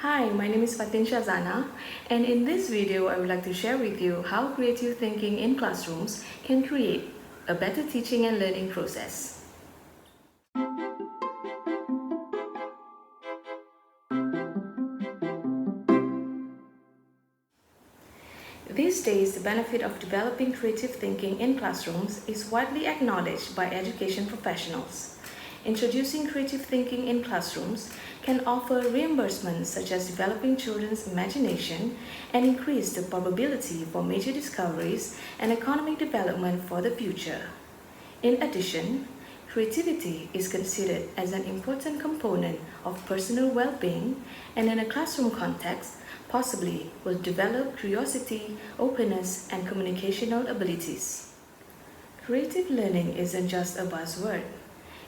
Hi, my name is Fatin Shazana, and in this video I would like to share with you how creative thinking in classrooms can create a better teaching and learning process. These days, the benefit of developing creative thinking in classrooms is widely acknowledged by education professionals. Introducing creative thinking in classrooms can offer reimbursements such as developing children's imagination and increase the probability for major discoveries and economic development for the future. In addition, creativity is considered as an important component of personal well-being and in a classroom context, possibly will develop curiosity, openness, and communicational abilities. Creative learning isn't just a buzzword.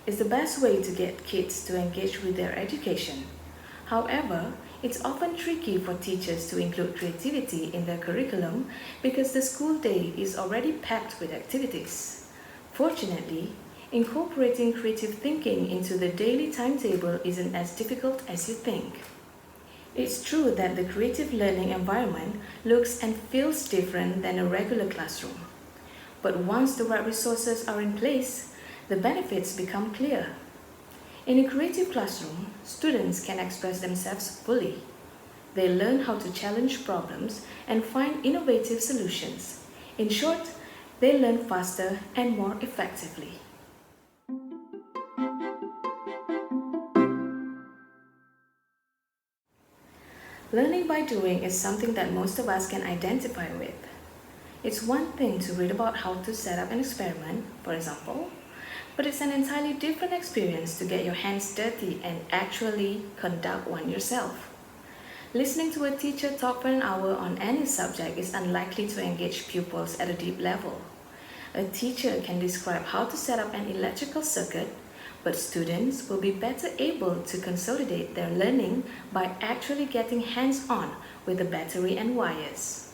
It's the best way to get kids to engage with their education. However, it's often tricky for teachers to include creativity in their curriculum because the school day is already packed with activities. Fortunately, incorporating creative thinking into the daily timetable isn't as difficult as you think. It's true that the creative learning environment looks and feels different than a regular classroom. But once the right resources are in place, the benefits become clear. In a creative classroom, students can express themselves fully. They learn how to challenge problems and find innovative solutions. In short, they learn faster and more effectively. Learning by doing is something that most of us can identify with. It's one thing to read about how to set up an experiment, for example, but it's an entirely different experience to get your hands dirty and actually conduct one yourself. Listening to a teacher talk for an hour on any subject is unlikely to engage pupils at a deep level. A teacher can describe how to set up an electrical circuit, but students will be better able to consolidate their learning by actually getting hands-on with the battery and wires.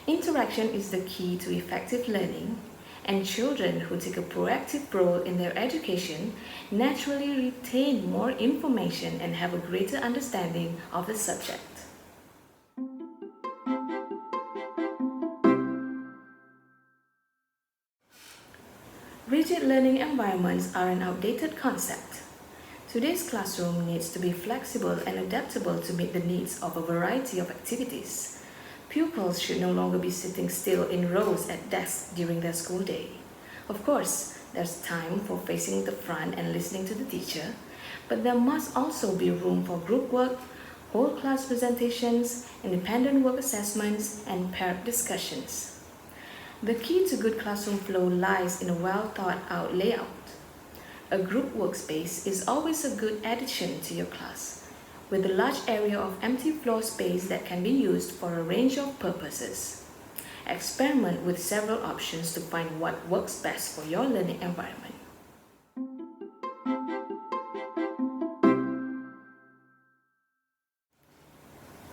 Interaction is the key to effective learning, and children who take a proactive role in their education naturally retain more information and have a greater understanding of the subject. Rigid learning environments are an outdated concept. Today's classroom needs to be flexible and adaptable to meet the needs of a variety of activities. Pupils should no longer be sitting still in rows at desks during their school day. Of course, there's time for facing the front and listening to the teacher, but there must also be room for group work, whole class presentations, independent work assessments, and paired discussions. The key to good classroom flow lies in a well-thought-out layout. A group workspace is always a good addition to your class, with a large area of empty floor space that can be used for a range of purposes. Experiment with several options to find what works best for your learning environment.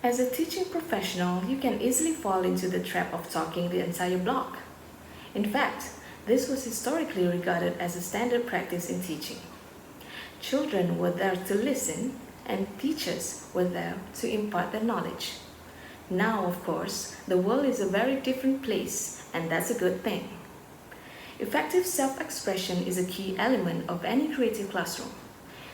As a teaching professional, you can easily fall into the trap of talking the entire block. In fact, this was historically regarded as a standard practice in teaching. Children were there to listen, and teachers were there to impart their knowledge. Now, of course, the world is a very different place, and that's a good thing. Effective self-expression is a key element of any creative classroom.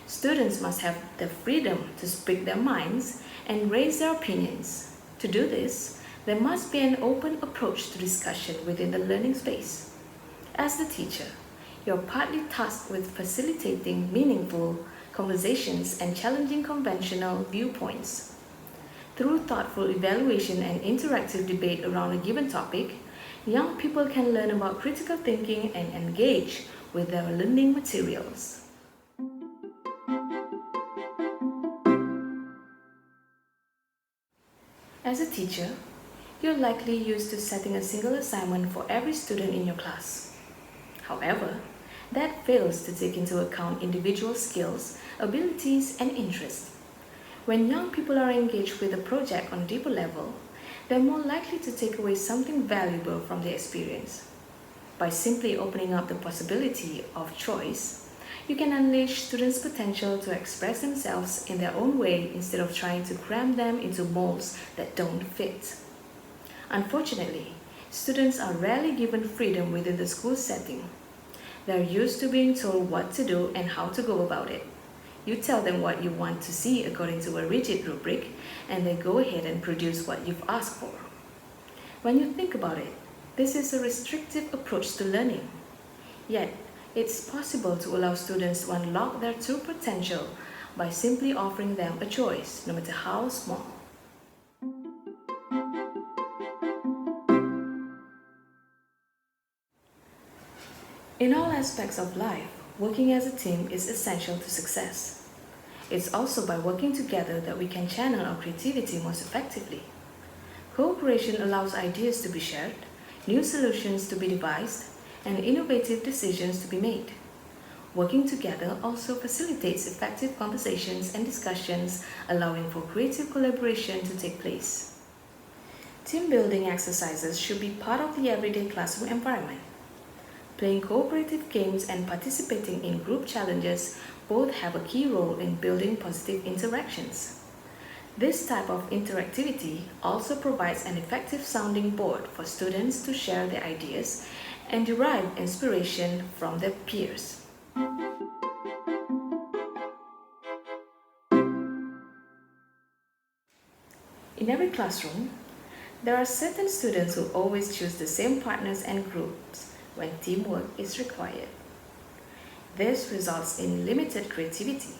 Students must have the freedom to speak their minds and raise their opinions. To do this, there must be an open approach to discussion within the learning space. As the teacher, you're partly tasked with facilitating meaningful conversations and challenging conventional viewpoints. Through thoughtful evaluation and interactive debate around a given topic, young people can learn about critical thinking and engage with their learning materials. As a teacher, you're likely used to setting a single assignment for every student in your class. However, that fails to take into account individual skills, abilities, and interests. When young people are engaged with a project on a deeper level, they're more likely to take away something valuable from the experience. By simply opening up the possibility of choice, You can unleash students' potential to express themselves in their own way instead of trying to cram them into molds that don't fit. Unfortunately, students are rarely given freedom within the school setting. They're used to being told what to do and how to go about it. You tell them what you want to see according to a rigid rubric, and they go ahead and produce what you've asked for. When you think about it, this is a restrictive approach to learning. Yet, it's possible to allow students to unlock their true potential by simply offering them a choice, no matter how small. In all aspects of life, working as a team is essential to success. It's also by working together that we can channel our creativity most effectively. Cooperation allows ideas to be shared, new solutions to be devised, and innovative decisions to be made. Working together also facilitates effective conversations and discussions, allowing for creative collaboration to take place. Team building exercises should be part of the everyday classroom environment. Playing cooperative games and participating in group challenges both have a key role in building positive interactions. This type of interactivity also provides an effective sounding board for students to share their ideas and derive inspiration from their peers. In every classroom, there are certain students who always choose the same partners and groups when teamwork is required. This results in limited creativity.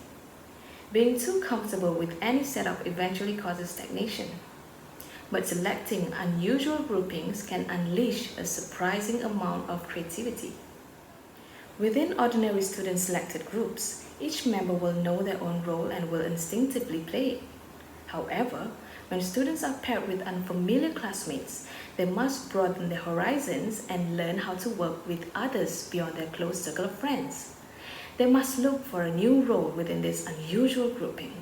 Being too comfortable with any setup eventually causes stagnation. But selecting unusual groupings can unleash a surprising amount of creativity. Within ordinary student-selected groups, each member will know their own role and will instinctively play it. However, when students are paired with unfamiliar classmates, they must broaden their horizons and learn how to work with others beyond their close circle of friends. They must look for a new role within this unusual grouping.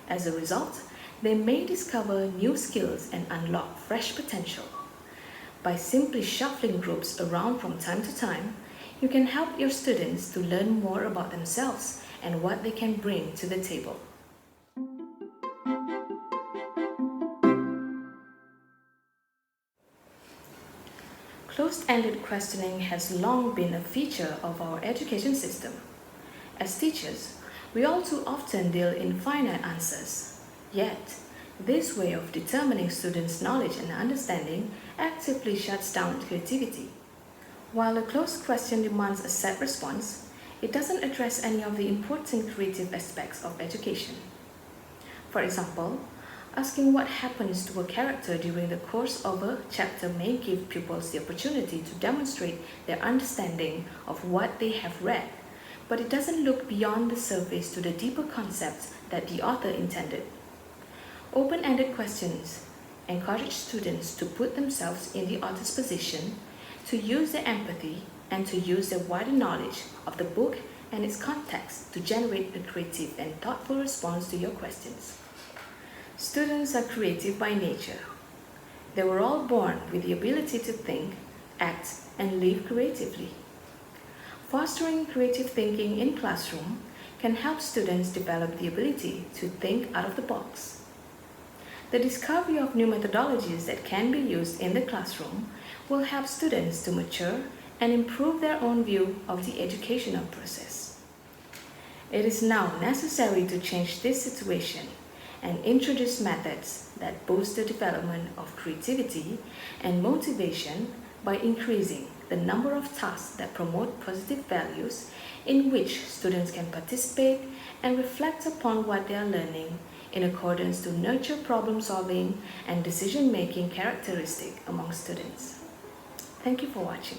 As a result, they may discover new skills and unlock fresh potential. By simply shuffling groups around from time to time, you can help your students to learn more about themselves and what they can bring to the table. Closed-ended questioning has long been a feature of our education system. As teachers, we all too often deal in finite answers. Yet, this way of determining students' knowledge and understanding actively shuts down creativity. While a closed question demands a set response, it doesn't address any of the important creative aspects of education. For example, asking what happens to a character during the course of a chapter may give pupils the opportunity to demonstrate their understanding of what they have read, but it doesn't look beyond the surface to the deeper concepts that the author intended. Open-ended questions encourage students to put themselves in the author's position, to use their empathy, and to use their wider knowledge of the book and its context to generate a creative and thoughtful response to your questions. Students are creative by nature. They were all born with the ability to think, act, and live creatively. Fostering creative thinking in classroom can help students develop the ability to think out of the box. The discovery of new methodologies that can be used in the classroom will help students to mature and improve their own view of the educational process. It is now necessary to change this situation and introduce methods that boost the development of creativity and motivation by increasing the number of tasks that promote positive values in which students can participate and reflect upon what they are learning in accordance to nurture problem-solving and decision-making characteristic among students. Thank you for watching.